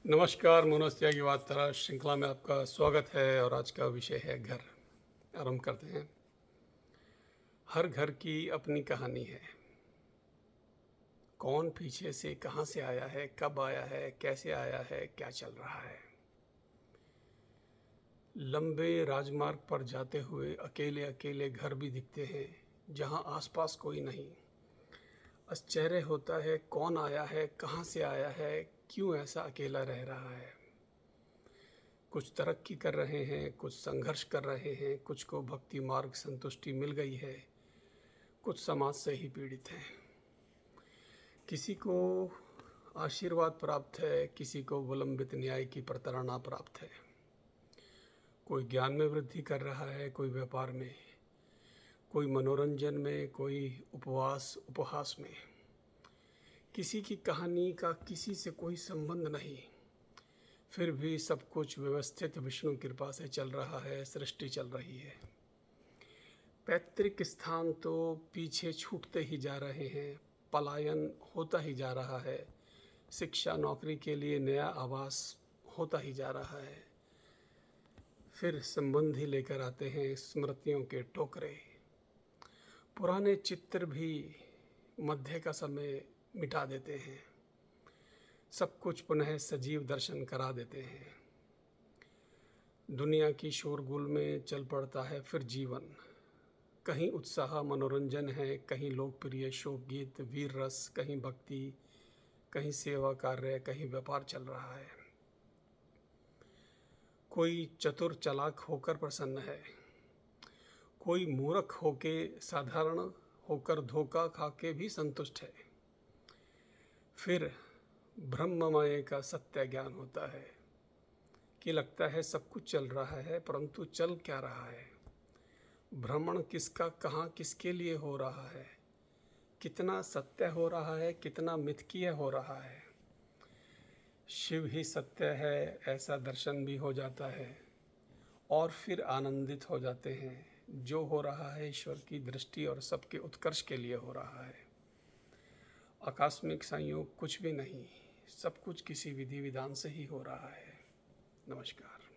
नमस्कार, मनोस्त्या की वार्ता श्रृंखला में आपका स्वागत है और आज का विषय है घर। आरंभ करते हैं। हर घर की अपनी कहानी है। कौन पीछे से कहाँ से आया है, कब आया है, कैसे आया है, क्या चल रहा है। लंबे राजमार्ग पर जाते हुए अकेले अकेले घर भी दिखते हैं जहाँ आसपास कोई नहीं। आश्चर्य होता है कौन आया है, कहाँ से आया है, क्यों ऐसा अकेला रह रहा है। कुछ तरक्की कर रहे हैं, कुछ संघर्ष कर रहे हैं, कुछ को भक्ति मार्ग संतुष्टि मिल गई है, कुछ समाज से ही पीड़ित हैं। किसी को आशीर्वाद प्राप्त है, किसी को विलंबित न्याय की प्रताड़ना प्राप्त है। कोई ज्ञान में वृद्धि कर रहा है, कोई व्यापार में, कोई मनोरंजन में, कोई उपहास में। किसी की कहानी का किसी से कोई संबंध नहीं, फिर भी सब कुछ व्यवस्थित विष्णु कृपा से चल रहा है, सृष्टि चल रही है। पैतृक स्थान तो पीछे छूटते ही जा रहे हैं, पलायन होता ही जा रहा है। शिक्षा नौकरी के लिए नया आवास होता ही जा रहा है। फिर संबंधी लेकर आते हैं स्मृतियों के टोकरे। पुराने चित्र भी मध्य का समय मिटा देते हैं, सब कुछ पुनः सजीव दर्शन करा देते हैं। दुनिया की शोरगुल में चल पड़ता है फिर जीवन। कहीं उत्साह मनोरंजन है, कहीं लोकप्रिय शोक गीत वीर रस, कहीं भक्ति, कहीं सेवा कार्य, कहीं व्यापार चल रहा है। कोई चतुर चालाक होकर प्रसन्न है, कोई मूर्ख होके साधारण होकर धोखा खा के भी संतुष्ट है। फिर ब्रह्ममय का सत्य ज्ञान होता है कि लगता है सब कुछ चल रहा है, परंतु चल क्या रहा है। भ्रमण किसका कहाँ किसके लिए हो रहा है, कितना सत्य हो रहा है, कितना मिथकीय हो रहा है। शिव ही सत्य है ऐसा दर्शन भी हो जाता है और फिर आनंदित हो जाते हैं। जो हो रहा है ईश्वर की दृष्टि और सबके उत्कर्ष के लिए हो रहा है। आकस्मिक संयोग कुछ भी नहीं, सब कुछ किसी विधि विधान से ही हो रहा है। नमस्कार।